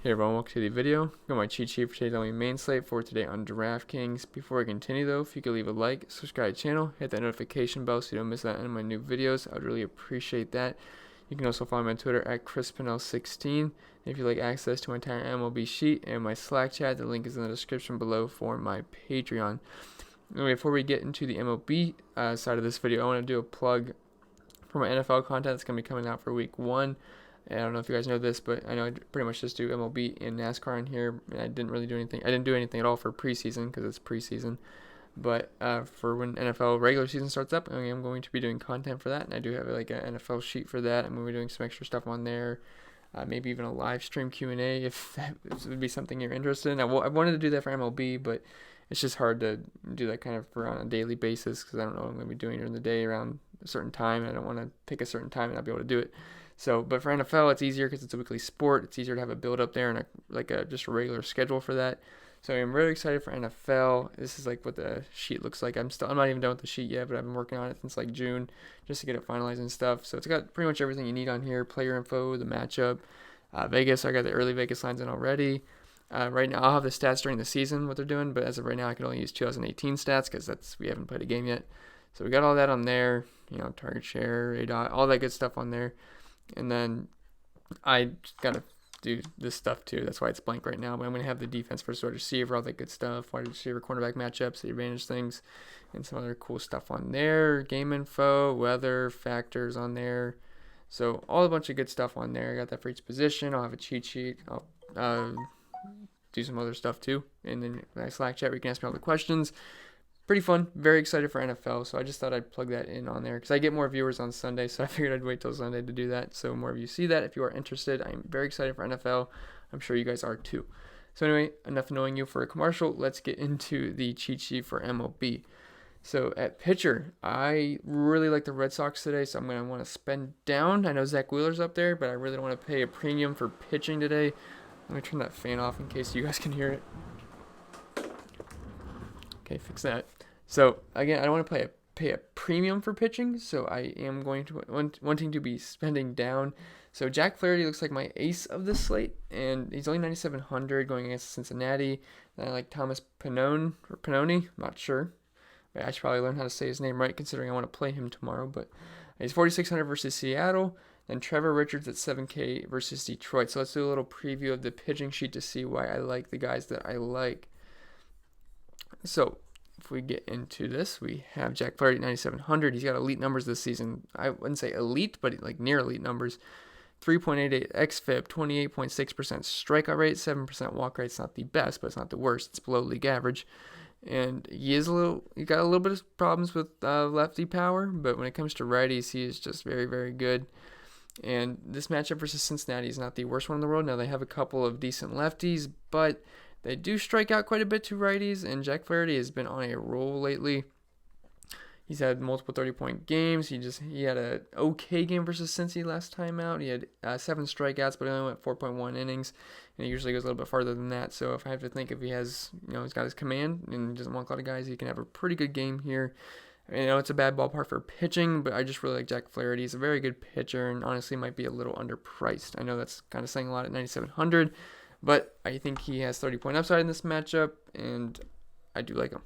Hey everyone, welcome to the video. Got my cheat sheet for today's only main slate for today on DraftKings. Before I continue though, if you could leave a like, subscribe to the channel, hit that notification bell so you don't miss out on my new videos, I would really appreciate that. You can also follow me on Twitter at ChrisPennell16. If you'd like access to my entire MLB sheet and my Slack chat, the link is in the description below for my Patreon. Anyway, before we get into the MLB side of this video, I want to do a plug for my NFL content that's going to be coming out for week 1. And I don't know if you guys know this, but I know I pretty much just do MLB and NASCAR in here. And I didn't really do anything. I didn't do anything at all for preseason because it's preseason. But for when NFL regular season starts up, I am going to be doing content for that. And I do have like an NFL sheet for that. I'm going to be doing some extra stuff on there. Maybe even a live stream Q&A if that would be something you're interested in. I wanted to do that for MLB, but it's just hard to do that kind of on a daily basis because I don't know what I'm going to be doing during the day around a certain time. And I don't want to pick a certain time and not be able to do it. So, but for NFL, it's easier because it's a weekly sport. It's easier to have a build up there and just a regular schedule for that. So I'm really excited for NFL. This is like what the sheet looks like. I'm not even done with the sheet yet, but I've been working on it since like June just to get it finalized and stuff. So it's got pretty much everything you need on here: player info, the matchup, Vegas. I got the early Vegas lines in already. Right now, I'll have the stats during the season what they're doing, but as of right now, I can only use 2018 stats because we haven't played a game yet. So we got all that on there. Target share, ADOT, all that good stuff on there. And then I just got to do this stuff too. That's why it's blank right now. But I'm going to have the defense versus wide receiver, all that good stuff, wide receiver, cornerback matchups, the advantage things, and some other cool stuff on there. Game info, weather, factors on there. So all a bunch of good stuff on there. I got that for each position. I'll have a cheat sheet. I'll do some other stuff too. And then my Slack chat where you can ask me all the questions. Pretty fun. Very excited for NFL. So I just thought I'd plug that in on there because I get more viewers on Sunday. So I figured I'd wait till Sunday to do that. So more of you see that. If you are interested, I'm very excited for NFL. I'm sure you guys are too. So anyway, enough knowing you for a commercial. Let's get into the cheat sheet for MLB. So at pitcher, I really like the Red Sox today. So I'm going to want to spend down. I know Zach Wheeler's up there, but I really don't want to pay a premium for pitching today. Let me turn that fan off in case you guys can hear it. Okay, fix that. So again, I don't want to pay a premium for pitching, so I am going to wanting to be spending down. So Jack Flaherty looks like my ace of this slate, and he's only 9,700 going against Cincinnati. Then I like Thomas Pannone, I'm not sure. I should probably learn how to say his name right, considering I want to play him tomorrow. But he's 4,600 versus Seattle. Then Trevor Richards at 7K versus Detroit. So let's do a little preview of the pitching sheet to see why I like the guys that I like. So if we get into this, we have Jack Flaherty at 9,700. He's got elite numbers this season. I wouldn't say elite, but like near elite numbers. 3.88 xFIP, 28.6% strikeout rate, 7% walk rate. It's not the best, but it's not the worst. It's below league average. And he got a little bit of problems with lefty power, but when it comes to righties, he is just very, very good. And this matchup versus Cincinnati is not the worst one in the world. Now, they have a couple of decent lefties, but they do strike out quite a bit to righties, and Jack Flaherty has been on a roll lately. He's had multiple 30-point games. He had an okay game versus Cincy last time out. He had 7 strikeouts, but he only went 4.1 innings, and he usually goes a little bit farther than that. So if I have to think if he has, he's got his command and doesn't walk a lot of guys, he can have a pretty good game here. It's a bad ballpark for pitching, but I just really like Jack Flaherty. He's a very good pitcher, and honestly might be a little underpriced. I know that's kind of saying a lot at 9,700. But I think he has 30-point upside in this matchup, and I do like him.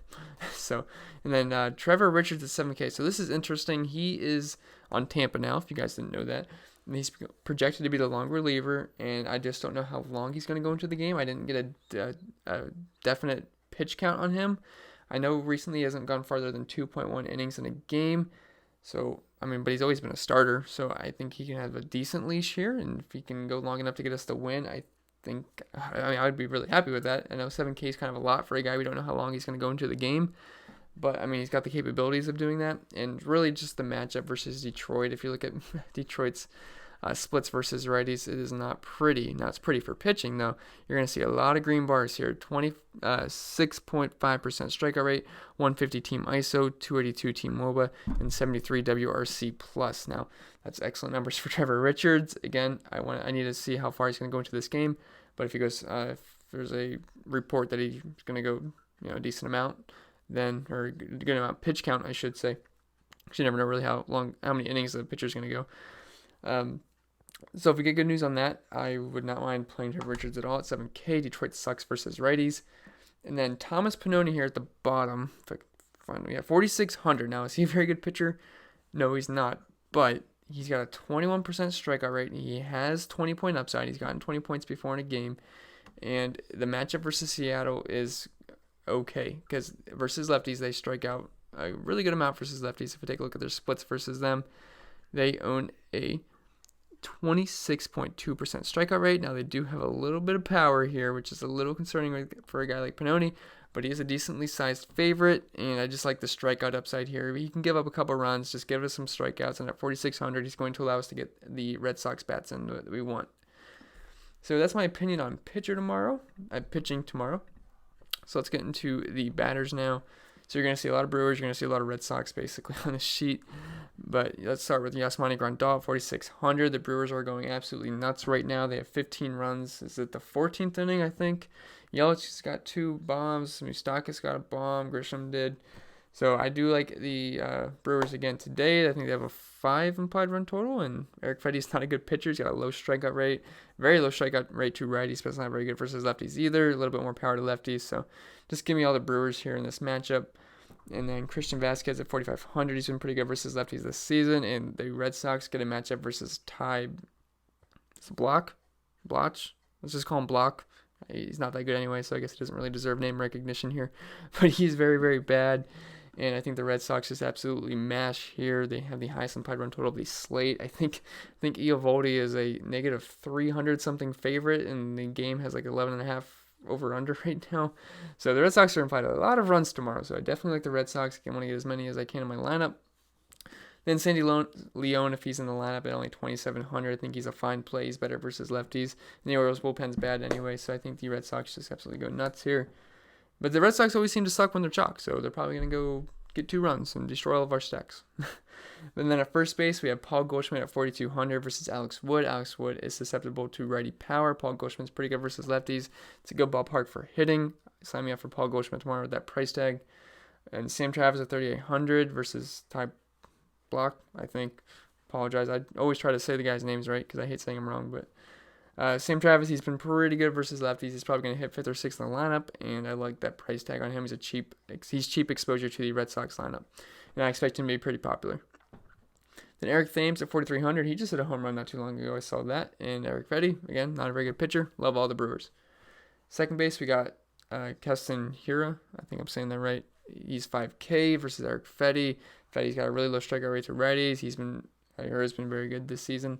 And then Trevor Richards at 7K. So this is interesting. He is on Tampa now, if you guys didn't know that. And he's projected to be the long reliever, and I just don't know how long he's going to go into the game. I didn't get a definite pitch count on him. I know recently he hasn't gone farther than 2.1 innings in a game. So, but he's always been a starter, so I think he can have a decent leash here, and if he can go long enough to get us the win, I would be really happy with that. I know 7K is kind of a lot for a guy we don't know how long he's going to go into the game, but he's got the capabilities of doing that. And really just the matchup versus Detroit. If you look at Detroit's splits versus righties, it is not pretty. Now it's pretty for pitching though. You're going to see a lot of green bars here. 26.5% strikeout rate, 150 team ISO, 282 team MOBA, and 73 WRC plus. Now that's excellent numbers for Trevor Richards. Again, I need to see how far he's going to go into this game. But if he goes, if there's a report that he's going to go, a decent amount, or a good amount pitch count, I should say. You never know really how many innings the pitcher's going to go. So if we get good news on that, I would not mind playing Trevor Richards at all at 7K. Detroit sucks versus righties. And then Thomas Pannone here at the bottom. We have 4,600. Now, is he a very good pitcher? No, he's not. But he's got a 21% strikeout rate. He has 20-point upside. He's gotten 20 points before in a game. And the matchup versus Seattle is okay, because versus lefties, they strike out a really good amount versus lefties. If we take a look at their splits versus them, they own a 26.2% strikeout rate. Now, they do have a little bit of power here, which is a little concerning for a guy like Pannone, but he is a decently sized favorite, and I just like the strikeout upside here. He can give up a couple runs, just give us some strikeouts, and at 4,600, he's going to allow us to get the Red Sox bats in that we want. So that's my opinion on pitching tomorrow. So let's get into the batters now. So you're going to see a lot of Brewers, you're going to see a lot of Red Sox basically on this sheet. But let's start with Yasmani Grandal, 4,600. The Brewers are going absolutely nuts right now. They have 15 runs. Is it the 14th inning, I think? Yelich's got 2 bombs. Moustakas got a bomb. Grisham did. So I do like the Brewers again today. I think they have a 5 implied run total, and Eric Fedde's not a good pitcher. He's got a low strikeout rate, very low strikeout rate to righties, but it's not very good versus lefties either. A little bit more power to lefties. So just give me all the Brewers here in this matchup. And then Christian Vasquez at 4,500. He's been pretty good versus lefties this season. And the Red Sox get a matchup versus Ty Bloch. Let's just call him Bloch. He's not that good anyway, so I guess he doesn't really deserve name recognition here. But he's very, very bad. And I think the Red Sox just absolutely mash here. They have the highest implied run total of the slate. I think Eovaldi is a negative 300 something favorite, and the game has like 11.5 over under right now. So the Red Sox are implied a lot of runs tomorrow. So I definitely like the Red Sox. I want to get as many as I can in my lineup. Then Sandy Leon, if he's in the lineup at only 2,700, I think he's a fine play. He's better versus lefties. And the Orioles bullpen's bad anyway, so I think the Red Sox just absolutely go nuts here. But the Red Sox always seem to suck when they're chalk, so they're probably going to go get 2 runs and destroy all of our stacks. And then at first base, we have Paul Goldschmidt at 4,200 versus Alex Wood. Alex Wood is susceptible to righty power. Paul Goldschmidt's pretty good versus lefties. It's a good ballpark for hitting. Sign me up for Paul Goldschmidt tomorrow with that price tag. And Sam Travis at 3,800 versus Ty Bloch, I think. Apologize. I always try to say the guys' names right because I hate saying them wrong, but Sam Travis, he's been pretty good versus lefties. He's probably going to hit 5th or 6th in the lineup, and I like that price tag on him. He's cheap exposure to the Red Sox lineup, and I expect him to be pretty popular. Then Eric Thames at 4,300. He just hit a home run not too long ago. I saw that. And Eric Fedde, again, not a very good pitcher. Love all the Brewers. Second base, we got Keston Hiura. I think I'm saying that right. He's 5K versus Eric Fedde. Fedde's got a really low strikeout rate to righties. Hiura's been very good this season.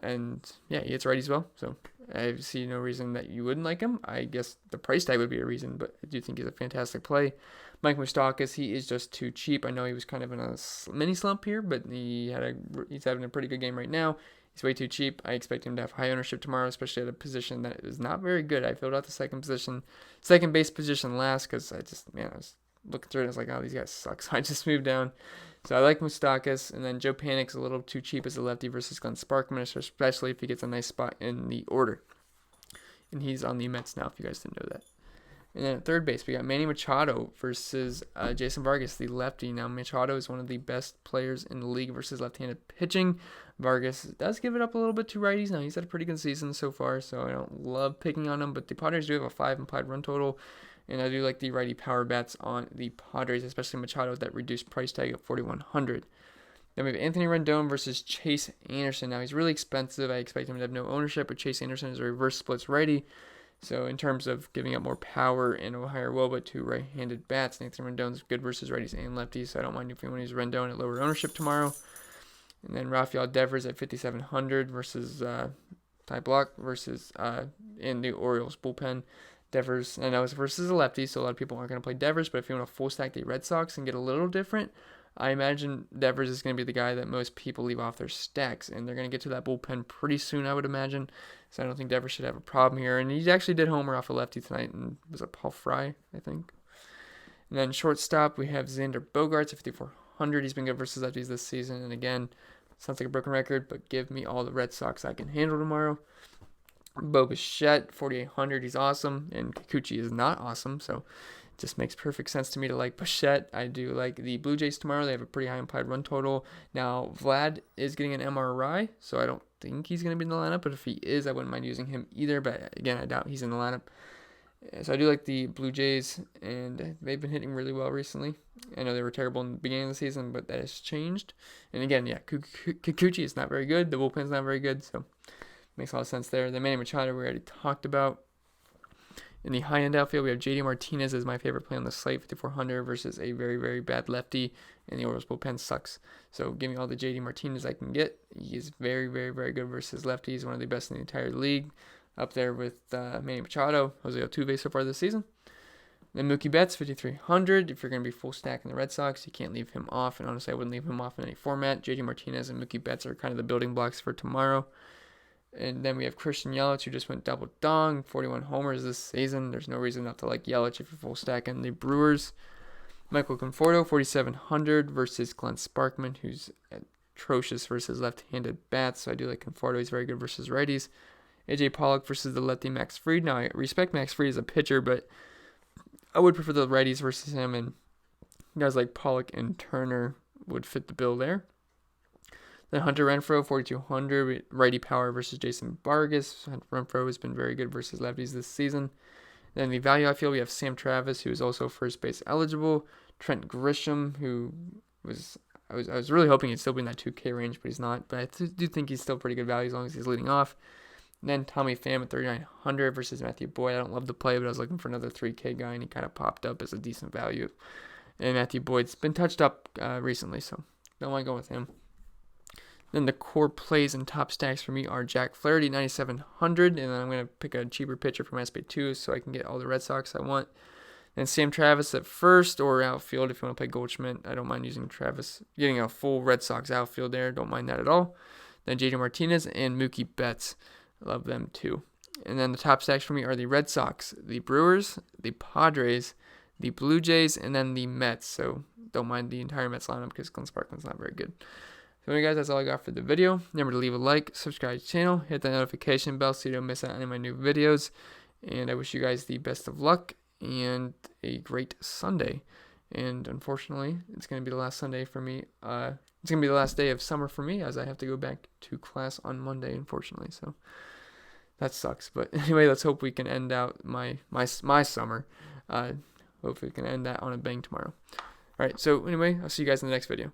And yeah, he hits righties well, so I see no reason that you wouldn't like him. I guess the price tag would be a reason, but I do think he's a fantastic play. Mike Moustakas, he is just too cheap. I know he was kind of in a mini slump here, but he's having a pretty good game right now. He's way too cheap. I expect him to have high ownership tomorrow, especially at a position that is not very good. I filled out the second base position last because I was looking through it. I was like, oh, these guys suck. So I just moved down. So I like Moustakas, and then Joe Panik's a little too cheap as a lefty versus Glenn Sparkman, especially if he gets a nice spot in the order. And he's on the Mets now, if you guys didn't know that. And then at third base, we got Manny Machado versus Jason Vargas, the lefty. Now, Machado is one of the best players in the league versus left-handed pitching. Vargas does give it up a little bit to righties. Now, he's had a pretty good season so far, so I don't love picking on him. But the Padres do have a 5 implied run total. And I do like the righty power bats on the Padres, especially Machado with that reduced price tag of 4,100. Then we have Anthony Rendon versus Chase Anderson. Now, he's really expensive. I expect him to have no ownership, but Chase Anderson is a reverse splits righty. So in terms of giving up more power and a higher WOBA to right-handed bats, Anthony Rendon's good versus righties and lefties, so I don't mind if you want to use Rendon at lower ownership tomorrow. And then Rafael Devers at 5,700 versus Ty Bloch versus in the Orioles bullpen. Devers, I know it's versus a lefty, so a lot of people aren't going to play Devers, but if you want to full stack the Red Sox and get a little different, I imagine Devers is going to be the guy that most people leave off their stacks, and they're going to get to that bullpen pretty soon, I would imagine. So I don't think Devers should have a problem here. And he actually did homer off a lefty tonight, and was it Paul Fry, I think? And then shortstop, we have Xander Bogaerts at 5,400. He's been good versus lefties this season, and again, sounds like a broken record, but give me all the Red Sox I can handle tomorrow. Bo Bichette, 4,800. He's awesome, and Kikuchi is not awesome, so it just makes perfect sense to me to like Bichette. I do like the Blue Jays tomorrow. They have a pretty high implied run total. Now, Vlad is getting an MRI, so I don't think he's going to be in the lineup, but if he is, I wouldn't mind using him either. But again, I doubt he's in the lineup. So I do like the Blue Jays, and they've been hitting really well recently. I know they were terrible in the beginning of the season, but that has changed. And again, yeah, Kikuchi is not very good. The bullpen's not very good, so makes a lot of sense there. The Manny Machado we already talked about. In the high-end outfield, we have JD Martinez as my favorite play on the slate, 5,400 versus a very, very bad lefty, and the Orioles bullpen sucks. So give me all the JD Martinez I can get. He is very, very, very good versus lefties, one of the best in the entire league, up there with Manny Machado, Jose Altuve so far this season. Then Mookie Betts, 5,300. If you're going to be full stack in the Red Sox, you can't leave him off, and honestly, I wouldn't leave him off in any format. JD Martinez and Mookie Betts are kind of the building blocks for tomorrow. And then we have Christian Yelich, who just went double dong, 41 homers this season. There's no reason not to like Yelich if you're full stack in the Brewers. Michael Conforto, 4,700 versus Glenn Sparkman, who's atrocious versus left-handed bats. So I do like Conforto. He's very good versus righties. AJ Pollock versus the lefty Max Fried. Now, I respect Max Fried as a pitcher, but I would prefer the righties versus him. And guys like Pollock and Turner would fit the bill there. Then Hunter Renfroe, 4,200, righty power versus Jason Vargas. Hunter Renfroe has been very good versus lefties this season. Then the value outfield, we have Sam Travis, who is also first base eligible. Trent Grisham, who I was really hoping he'd still be in that 2K range, but he's not. But I do think he's still pretty good value as long as he's leading off. And then Tommy Pham at 3,900 versus Matthew Boyd. I don't love the play, but I was looking for another 3K guy, and he kind of popped up as a decent value. And Matthew Boyd's been touched up recently, so don't mind going with him. Then the core plays and top stacks for me are Jack Flaherty, 9,700, and then I'm going to pick a cheaper pitcher from SP2 so I can get all the Red Sox I want. Then Sam Travis at first or outfield if you want to play Goldschmidt. I don't mind using Travis, getting a full Red Sox outfield there. Don't mind that at all. Then JD Martinez and Mookie Betts. I love them too. And then the top stacks for me are the Red Sox, the Brewers, the Padres, the Blue Jays, and then the Mets. So don't mind the entire Mets lineup because Glenn Sparkman's not very good. So anyway, guys, that's all I got for the video. Remember to leave a like, subscribe to the channel, hit the notification bell so you don't miss out on any of my new videos. And I wish you guys the best of luck and a great Sunday. And unfortunately, it's going to be the last Sunday for me. It's going to be the last day of summer for me as I have to go back to class on Monday, unfortunately. So that sucks. But anyway, let's hope we can end out my summer. Hopefully we can end that on a bang tomorrow. All right, so anyway, I'll see you guys in the next video.